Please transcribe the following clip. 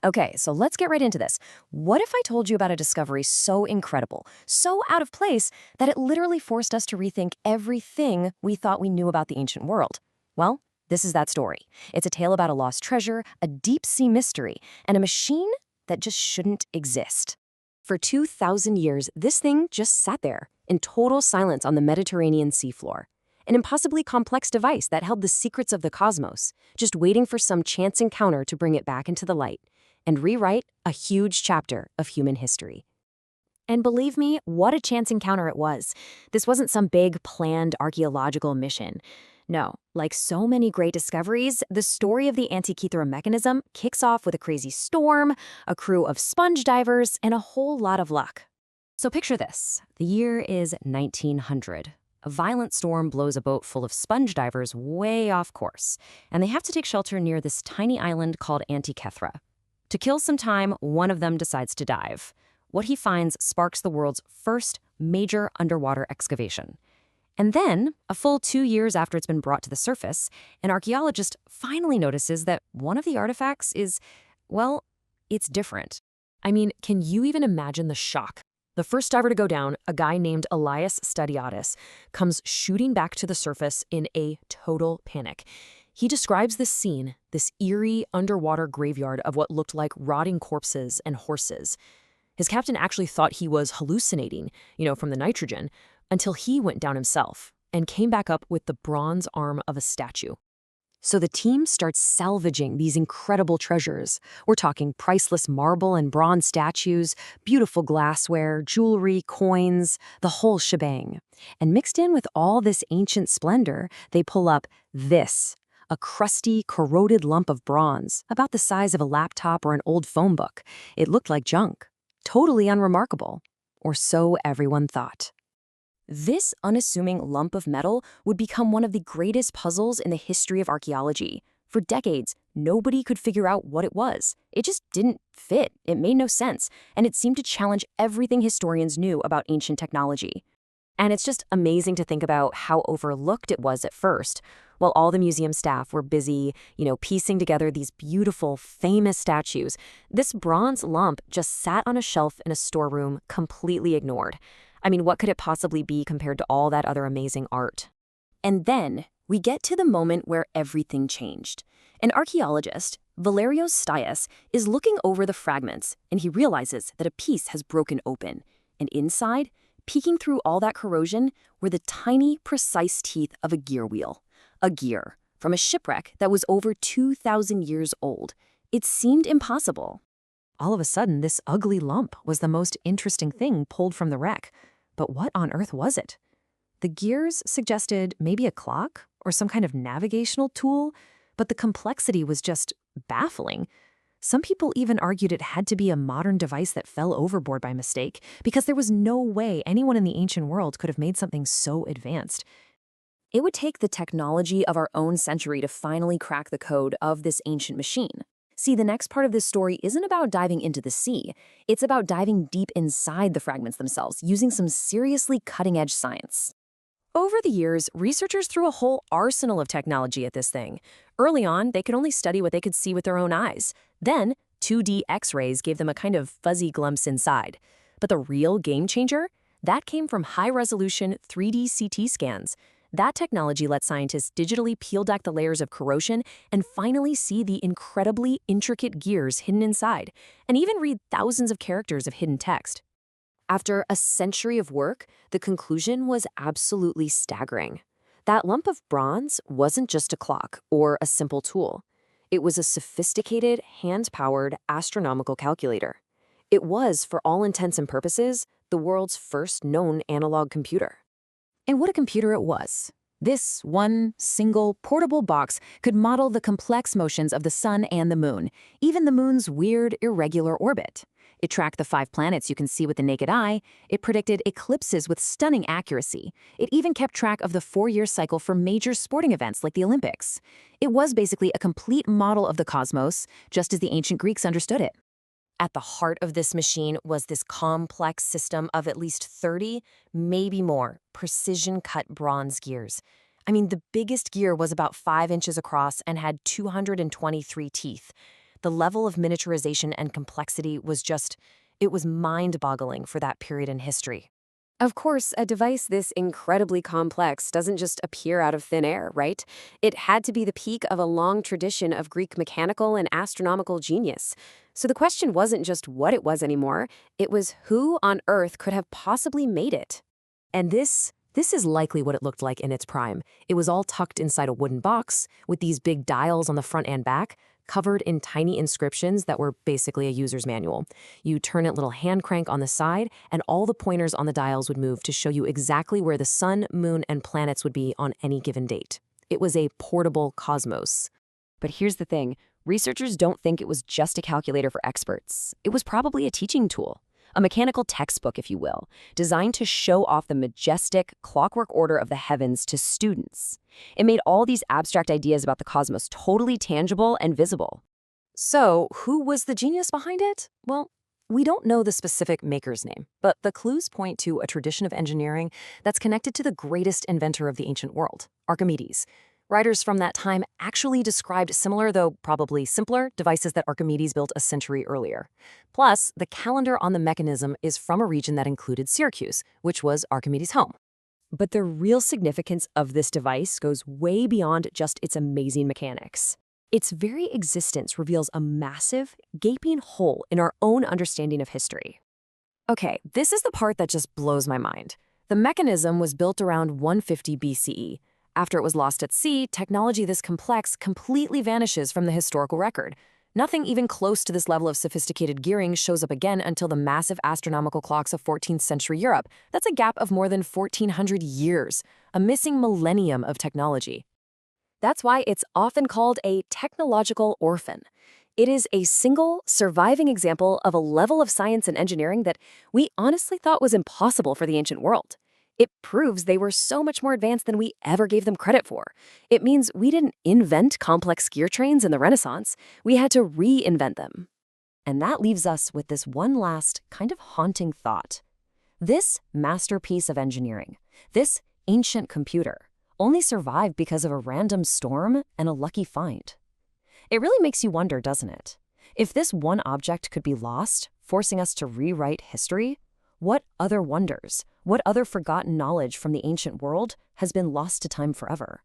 Okay, so let's get right into this. What if I told you about a discovery so incredible, so out of place, that it literally forced us to rethink everything we thought we knew about the ancient world? Well, this is that story. It's a tale about a lost treasure, a deep sea mystery, and a machine that just shouldn't exist. For 2,000 years, this thing just sat there, in total silence on the Mediterranean seafloor. An impossibly complex device that held the secrets of the cosmos, just waiting for some chance encounter to bring it back into the light and rewrite a huge chapter of human history. And believe me, what a chance encounter it was. This wasn't some big, planned archaeological mission. No, like so many great discoveries, the story of the Antikythera mechanism kicks off with a crazy storm, a crew of sponge divers, and a whole lot of luck. So picture this. The year is 1900. A violent storm blows a boat full of sponge divers way off course, and they have to take shelter near this tiny island called Antikythera. To kill some time, one of them decides to dive. What he finds sparks the world's first major underwater excavation. And then, a full 2 years after it's been brought to the surface, an archaeologist finally notices that one of the artifacts is, well, it's different. I mean, can you even imagine the shock? The first diver to go down, a guy named Elias Stadiatis, comes shooting back to the surface in a total panic. He describes this scene, this eerie underwater graveyard of what looked like rotting corpses and horses. His captain actually thought he was hallucinating, from the nitrogen, until he went down himself and came back up with the bronze arm of a statue. So the team starts salvaging these incredible treasures. We're talking priceless marble and bronze statues, beautiful glassware, jewelry, coins, the whole shebang. And mixed in with all this ancient splendor, they pull up this. A crusty, corroded lump of bronze, about the size of a laptop or an old phone book. It looked like junk. Totally unremarkable. Or so everyone thought. This unassuming lump of metal would become one of the greatest puzzles in the history of archaeology. For decades, nobody could figure out what it was. It just didn't fit. It made no sense. And it seemed to challenge everything historians knew about ancient technology. And it's just amazing to think about how overlooked it was at first. While all the museum staff were busy, piecing together these beautiful, famous statues, this bronze lump just sat on a shelf in a storeroom, completely ignored. I mean, what could it possibly be compared to all that other amazing art? And then we get to the moment where everything changed. An archaeologist, Valerios Stias, is looking over the fragments, and he realizes that a piece has broken open. And inside, peeking through all that corrosion, were the tiny, precise teeth of a gear wheel. A gear from a shipwreck that was over 2,000 years old. It seemed impossible. All of a sudden, this ugly lump was the most interesting thing pulled from the wreck. But what on earth was it? The gears suggested maybe a clock or some kind of navigational tool, but the complexity was just baffling. Some people even argued it had to be a modern device that fell overboard by mistake, because there was no way anyone in the ancient world could have made something so advanced. It would take the technology of our own century to finally crack the code of this ancient machine. See, the next part of this story isn't about diving into the sea. It's about diving deep inside the fragments themselves, using some seriously cutting-edge science. Over the years, researchers threw a whole arsenal of technology at this thing. Early on, they could only study what they could see with their own eyes. Then, 2D X-rays gave them a kind of fuzzy glimpse inside. But the real game changer? That came from high-resolution 3D CT scans. That technology let scientists digitally peel back the layers of corrosion and finally see the incredibly intricate gears hidden inside, and even read thousands of characters of hidden text. After a century of work, the conclusion was absolutely staggering. That lump of bronze wasn't just a clock or a simple tool. It was a sophisticated, hand-powered astronomical calculator. It was, for all intents and purposes, the world's first known analog computer. And what a computer it was. This one single portable box could model the complex motions of the sun and the moon, even the moon's weird, irregular orbit. It tracked the 5 planets you can see with the naked eye. It predicted eclipses with stunning accuracy. It even kept track of the 4-year cycle for major sporting events like the Olympics. It was basically a complete model of the cosmos, just as the ancient Greeks understood it. At the heart of this machine was this complex system of at least 30, maybe more, precision-cut bronze gears. The biggest gear was about 5 inches across and had 223 teeth. The level of miniaturization and complexity was it was mind-boggling for that period in history. Of course, a device this incredibly complex doesn't just appear out of thin air, right? It had to be the peak of a long tradition of Greek mechanical and astronomical genius. So the question wasn't just what it was anymore, it was who on earth could have possibly made it. And this is likely what it looked like in its prime. It was all tucked inside a wooden box with these big dials on the front and back, covered in tiny inscriptions that were basically a user's manual. You turn a little hand crank on the side, and all the pointers on the dials would move to show you exactly where the sun, moon, and planets would be on any given date. It was a portable cosmos. But here's the thing, researchers don't think it was just a calculator for experts. It was probably a teaching tool. A mechanical textbook, if you will, designed to show off the majestic, clockwork order of the heavens to students. It made all these abstract ideas about the cosmos totally tangible and visible. So, who was the genius behind it? Well, we don't know the specific maker's name, but the clues point to a tradition of engineering that's connected to the greatest inventor of the ancient world, Archimedes. Writers from that time actually described similar, though probably simpler, devices that Archimedes built a century earlier. Plus, the calendar on the mechanism is from a region that included Syracuse, which was Archimedes' home. But the real significance of this device goes way beyond just its amazing mechanics. Its very existence reveals a massive, gaping hole in our own understanding of history. Okay, this is the part that just blows my mind. The mechanism was built around 150 BCE. After it was lost at sea, technology this complex completely vanishes from the historical record. Nothing even close to this level of sophisticated gearing shows up again until the massive astronomical clocks of 14th century Europe. That's a gap of more than 1,400 years, a missing millennium of technology. That's why it's often called a technological orphan. It is a single, surviving example of a level of science and engineering that we honestly thought was impossible for the ancient world. It proves they were so much more advanced than we ever gave them credit for. It means we didn't invent complex gear trains in the Renaissance. We had to reinvent them. And that leaves us with this one last, kind of haunting thought. This masterpiece of engineering, this ancient computer, only survived because of a random storm and a lucky find. It really makes you wonder, doesn't it? If this one object could be lost, forcing us to rewrite history, what other wonders, what other forgotten knowledge from the ancient world has been lost to time forever?